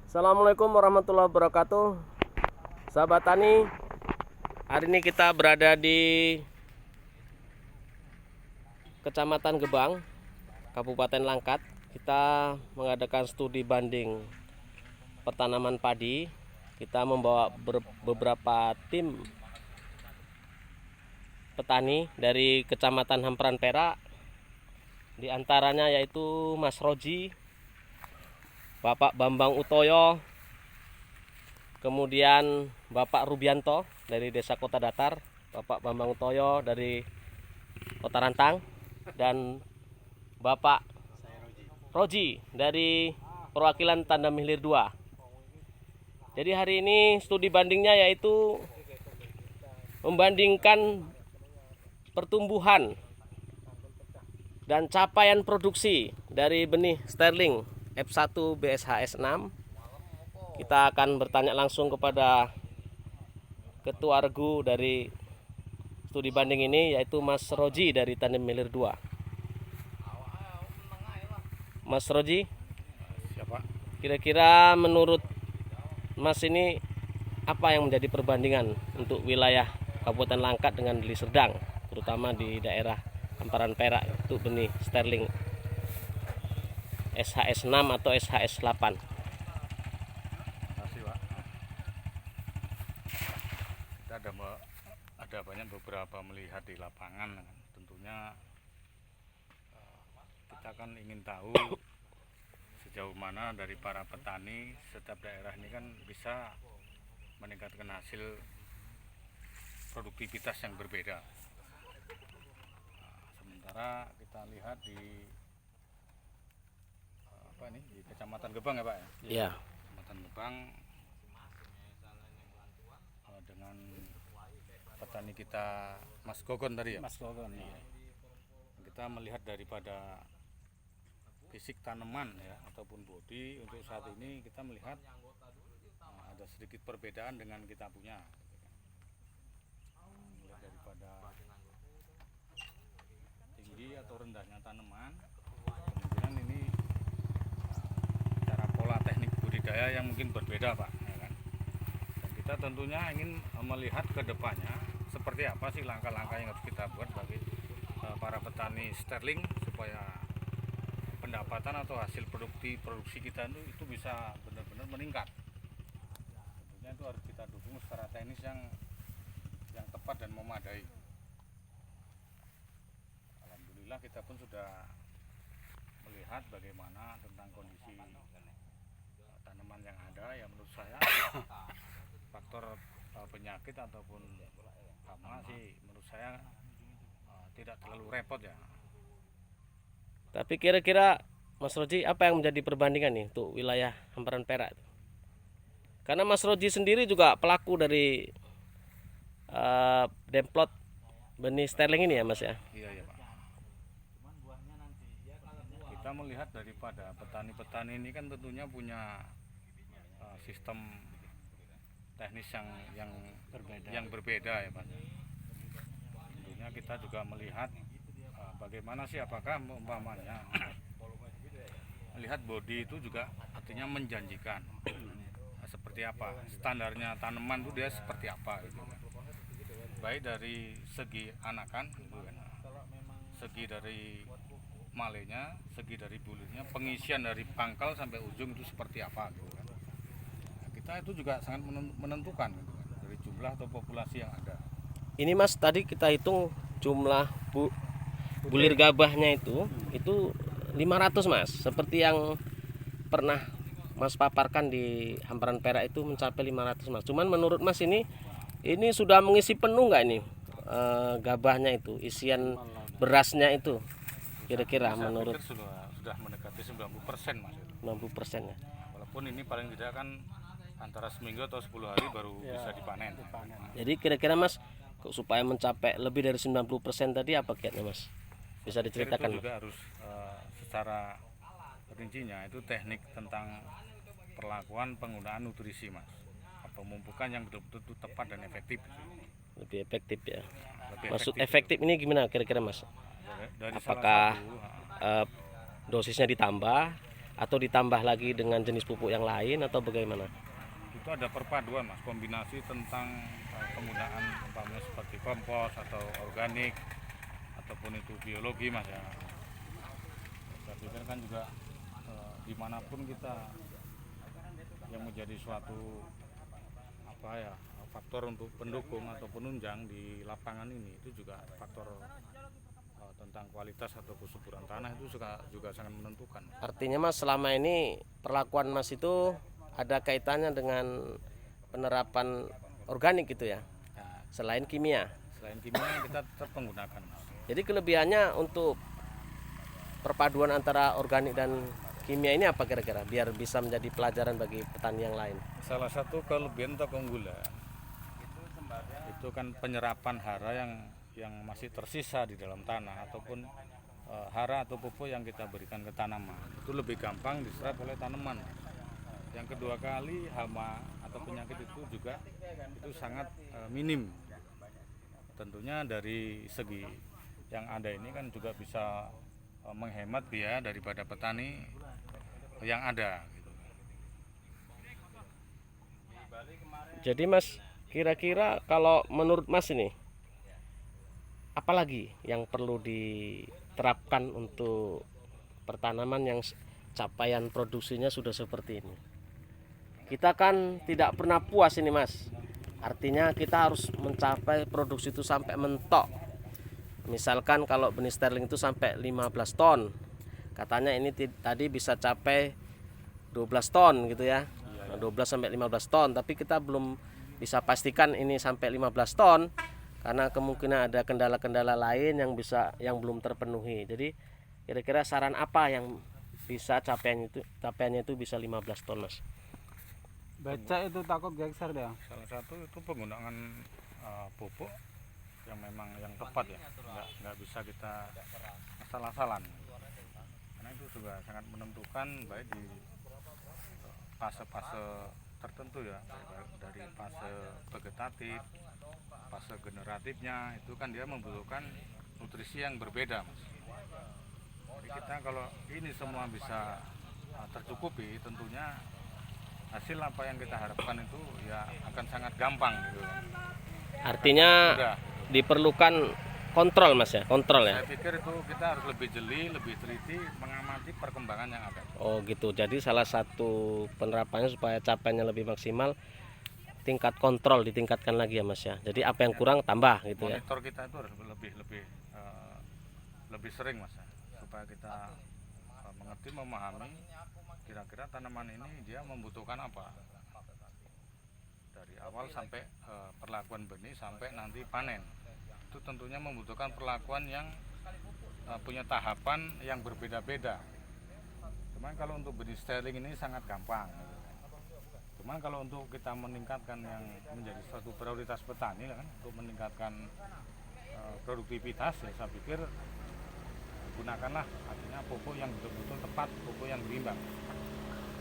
Assalamualaikum warahmatullahi wabarakatuh. Sahabat tani, hari ini kita berada di Kecamatan Gebang, Kabupaten Langkat. Kita mengadakan studi banding pertanaman padi. Kita membawa beberapa tim petani dari Kecamatan Hamparan Perak. Di antaranya yaitu Mas Roji, Bapak Bambang Utoyo, kemudian Bapak Rubianto dari Desa Kota Datar, Bapak Bambang Utoyo dari Kota Rantang, dan Bapak Roji dari perwakilan Tandem Hilir 2. Jadi hari ini studi bandingnya yaitu membandingkan pertumbuhan dan capaian produksi dari benih sterling F1 BSHS 6. Kita akan bertanya langsung kepada Ketua Regu dari studi banding ini, yaitu Mas Roji dari Tandem Hilir 2. Mas Roji, siapa? Kira-kira menurut Mas ini apa yang menjadi perbandingan untuk wilayah Kabupaten Langkat dengan Deli Serdang, terutama di daerah Hamparan Perak untuk benih sterling SHS 6 atau SHS 8? Masih, Pak. Kita ada banyak beberapa melihat di lapangan. Tentunya kita kan ingin tahu sejauh mana dari para petani setiap daerah ini kan bisa meningkatkan hasil produktivitas yang berbeda. Sementara kita lihat di di Kecamatan Gebang ya, Pak ya? Iya. Kecamatan Gebang dengan petani kita Mas Gogon tadi ya? Mas Gogon, iya. Kita melihat daripada fisik tanaman ya ataupun bodi untuk saat ini kita melihat ada sedikit perbedaan dengan kita punya. Melihat daripada tinggi atau rendahnya tanaman, kemudian ini cara pola teknik budidaya yang mungkin berbeda, Pak, ya kan? Dan kita tentunya ingin melihat ke depannya seperti apa sih langkah-langkah yang harus kita buat bagi para petani sterling supaya pendapatan atau hasil produksi kita itu bisa benar-benar meningkat. Tentunya itu harus kita dukung secara teknis yang tepat dan memadai. Alhamdulillah kita pun sudah melihat bagaimana tentang kondisi tanaman yang ada, ya menurut saya faktor penyakit ataupun hama sih menurut saya tidak terlalu repot ya. Tapi kira-kira Mas Roji, apa yang menjadi perbandingan nih untuk wilayah Hamparan Perak? Karena Mas Roji sendiri juga pelaku dari demplot benih sterling ini ya, Mas ya? Iya, Pak. Kita melihat daripada petani-petani ini kan tentunya punya sistem teknis yang berbeda ya, Pak. Tentunya kita juga melihat bagaimana sih, apakah umpamanya melihat bodi itu juga artinya menjanjikan seperti apa standarnya tanaman itu, dia seperti apa gitu kan. Baik dari segi anakan gitu kan, segi dari malenya, segi dari bulunya, pengisian dari pangkal sampai ujung itu seperti apa gitu kan. Nah, kita itu juga sangat menentukan gitu kan, dari jumlah atau populasi yang ada. Ini Mas, tadi kita hitung jumlah bulir gabahnya itu 500, Mas. Seperti yang pernah Mas paparkan di Hamparan Perak itu mencapai 500, Mas. Cuman menurut Mas ini sudah mengisi penuh nggak ini gabahnya itu, isian berasnya itu? Kira-kira menurut sudah mendekati 90%, Mas. 90% ya. Walaupun ini paling tidak kan antara seminggu atau 10 hari baru bisa dipanen. Jadi kira-kira Mas, supaya mencapai lebih dari 90% tadi apa kiatnya, Mas? Bisa diceritakan? Itu juga harus secara rincinya itu teknik tentang perlakuan penggunaan nutrisi, Mas. Pemupukan yang betul-betul tepat dan efektif. Lebih efektif ya. Lebih Maksud efektif ini gimana kira-kira, Mas? dari Apakah dosisnya ditambah atau ditambah lagi dengan jenis pupuk yang lain atau bagaimana? Itu ada perpaduan Mas, kombinasi tentang penggunaan umpamanya seperti kompos atau organik ataupun itu biologi Mas ya. Saya pikir kan juga dimanapun kita yang menjadi suatu faktor untuk pendukung atau penunjang di lapangan ini, itu juga faktor tentang kualitas atau kesuburan tanah itu juga sangat menentukan. Artinya Mas, selama ini perlakuan Mas itu ada kaitannya dengan penerapan organik gitu ya, Nah, selain kimia. selain kimia kita tetap menggunakan. Jadi kelebihannya untuk perpaduan antara organik dan kimia ini apa kira-kira, biar bisa menjadi pelajaran bagi petani yang lain? Salah satu kelebihan atau keunggulan itu kan penyerapan hara yang masih tersisa di dalam tanah ataupun hara atau pupuk yang kita berikan ke tanaman itu lebih gampang diserap oleh tanaman. Yang kedua kali, hama atau penyakit itu juga itu sangat minim. Tentunya dari segi yang ada ini kan juga bisa menghemat biaya daripada petani yang ada gitu. Jadi Mas, kira-kira kalau menurut Mas ini apalagi yang perlu diterapkan untuk pertanaman yang capaian produksinya sudah seperti ini? Kita kan tidak pernah puas ini Mas. Artinya kita harus mencapai produksi itu sampai mentok. Misalkan kalau benih sterling itu sampai 15 ton. Katanya ini tadi bisa capai 12 ton gitu ya. 12 sampai 15 ton, tapi kita belum bisa pastikan ini sampai 15 ton karena kemungkinan ada kendala-kendala lain yang belum terpenuhi. Jadi kira-kira saran apa yang bisa capaiannya itu bisa 15 ton Mas? Baca itu takut geser dia. Salah satu itu penggunaan pupuk yang memang yang tepat ya, nggak bisa kita asal-asalan karena itu juga sangat menentukan baik di fase-fase tertentu ya, dari fase vegetatif, fase generatifnya itu kan dia membutuhkan nutrisi yang berbeda Mas. Jadi kita kalau ini semua bisa tercukupi, tentunya hasil apa yang kita harapkan itu ya akan sangat gampang gitu. Artinya Mudah. diperlukan kontrol Mas ya, kontrol ya. Saya pikir itu kita harus lebih jeli, lebih teliti mengamati perkembangan yang ada. Oh gitu. Jadi salah satu penerapannya supaya capaiannya lebih maksimal, tingkat kontrol ditingkatkan lagi ya Mas ya. Jadi apa yang kurang tambah gitu ya. Monitor kita itu harus lebih sering Mas ya, supaya kita mengerti, memahami kira-kira tanaman ini dia membutuhkan apa dari awal sampai perlakuan benih sampai nanti panen. Itu tentunya membutuhkan perlakuan yang punya tahapan yang berbeda-beda. Cuman kalau untuk benih sterling ini sangat gampang. Cuman kalau untuk kita meningkatkan yang menjadi suatu prioritas petani kan, untuk meningkatkan produktivitas ya saya pikir gunakanlah artinya pupuk yang betul-betul tepat, pupuk yang berimbang.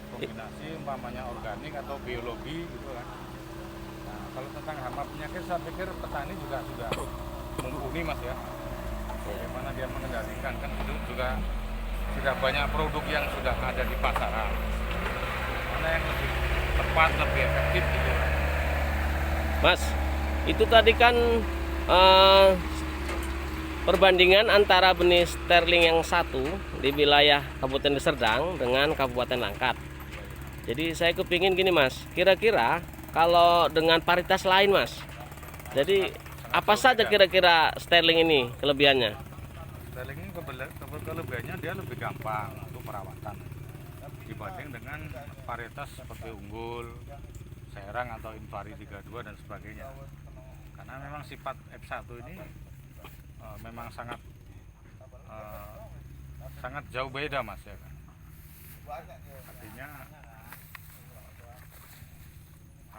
Kombinasi umpamanya organik atau biologi gitu kan. Nah, kalau tentang hama penyakit saya pikir petani juga sudah mumpuni Mas ya. Bagaimana dia mengendalikan kan itu juga sudah banyak produk yang sudah ada di pasaran. Mana yang lebih tepat, lebih efektif gitu. Mas, itu tadi kan perbandingan antara benih sterling yang satu di wilayah Kabupaten Deli Serdang dengan Kabupaten Langkat. Jadi saya kepingin gini Mas, kira-kira kalau dengan paritas lain Mas, jadi apa saja kira-kira sterling ini kelebihannya? Sterling ini kelebihannya dia lebih gampang untuk perawatan dibanding dengan varietas seperti unggul, serang atau invari 32 dan sebagainya. Karena memang sifat F1 ini memang sangat jauh beda Mas ya kan. Artinya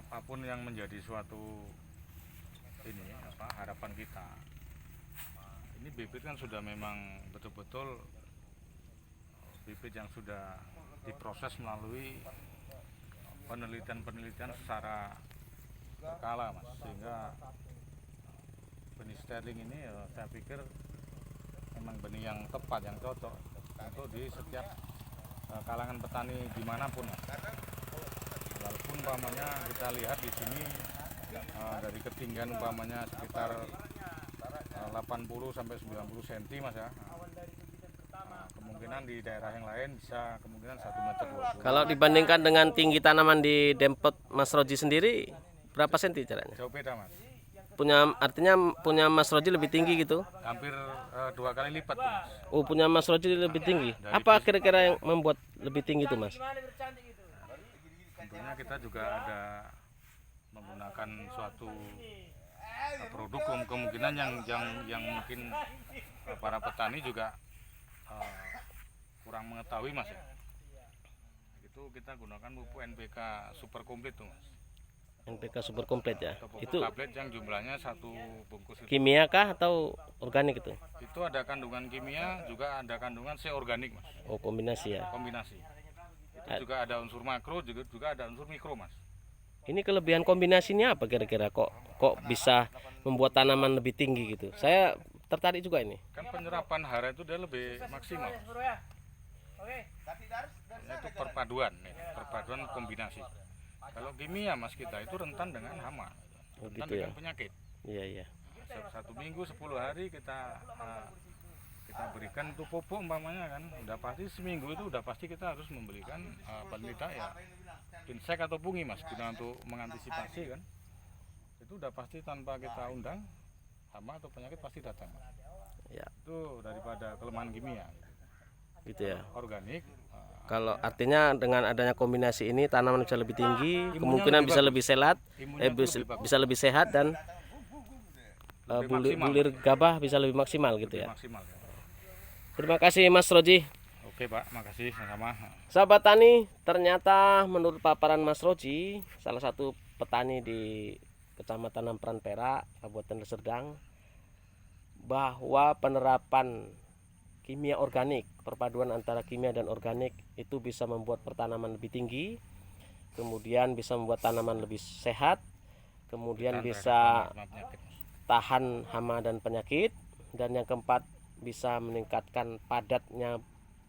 apapun yang menjadi suatu ini harapan kita, ini bibit kan sudah memang betul-betul bibit yang sudah diproses melalui penelitian secara berkala Mas, sehingga benih sterling ini saya pikir memang benih yang tepat, yang cocok untuk di setiap kalangan petani dimanapun. Walaupun umpamanya kita lihat di sini dari ketinggian umpamanya sekitar 80 sampai 90 cm Mas ya. Kemungkinan di daerah yang lain bisa kemungkinan 1,20 meter. Kalau dibandingkan dengan tinggi tanaman di Dempet Mas Roji sendiri berapa senti caranya? Jauh beda Mas. Artinya punya Mas Roji lebih tinggi gitu? Hampir 2 kali lipat tuh, Mas. Oh, punya Mas Roji lebih tinggi. Apa kira-kira yang membuat lebih tinggi itu Mas? Tentunya kita juga ada menggunakan suatu produk kemungkinan yang mungkin para petani juga kurang mengetahui Mas ya. Itu kita gunakan pupuk NPK super komplit tuh Mas. NPK super komplit ya. Pupuk Itu tablet yang jumlahnya 1 bungkus itu. kimia kah atau organik itu? Itu ada kandungan kimia, juga ada kandungan organik Mas. Oh, kombinasi ya. Kombinasi. Itu juga ada unsur makro, juga ada unsur mikro Mas. Ini kelebihan kombinasinya apa kira-kira kok bisa membuat tanaman lebih tinggi gitu? Saya tertarik juga ini. Kan penyerapan hara itu dia lebih maksimal. Itu perpaduan kombinasi. Kalau kimia Mas kita itu rentan dengan hama, Oh, rentan gitu dengan ya. penyakit. Iya, iya. 1 minggu 10 hari kita berikan untuk pupuk umpamanya kan, udah pasti seminggu itu udah pasti kita harus membelikan paling tidak ya insek atau pungi Mas, guna untuk mengantisipasi kan. Itu udah pasti tanpa kita undang hama atau penyakit pasti datang Mas. Ya, Itu daripada kelemahan kimia. gitu ya. Organik Kalau artinya dengan adanya kombinasi ini tanaman bisa lebih tinggi, Imunnya kemungkinan lebih bisa bagus. lebih sehat, Imunnya itu lebih bagus. bisa lebih sehat dan Lebih maksimal. bulir gabah bisa lebih maksimal gitu ya. maksimal ya. Terima kasih Mas Roji. Oke Pak, makasih sama-sama. Sahabat tani, ternyata menurut paparan Mas Roji, salah satu petani di Kecamatan Ampran Perak, Kabupaten Deli Serdang, bahwa penerapan kimia organik, perpaduan antara kimia dan organik itu bisa membuat pertanaman lebih tinggi, kemudian bisa membuat tanaman lebih sehat, kemudian bisa tahan hama dan penyakit, dan yang keempat bisa meningkatkan padatnya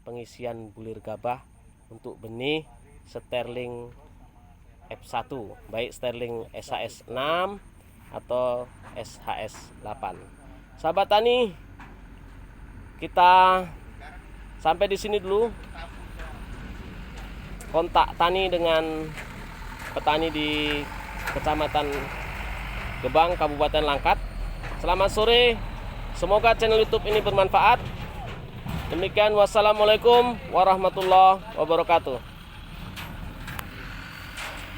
pengisian bulir gabah untuk benih sterling F1, baik sterling SHS 6 atau SHS 8. Sahabat tani, kita sampai di sini dulu. Kontak tani dengan petani di Kecamatan Gebang, Kabupaten Langkat. Selamat sore. Semoga channel YouTube ini bermanfaat. Demikian, wassalamualaikum warahmatullahi wabarakatuh.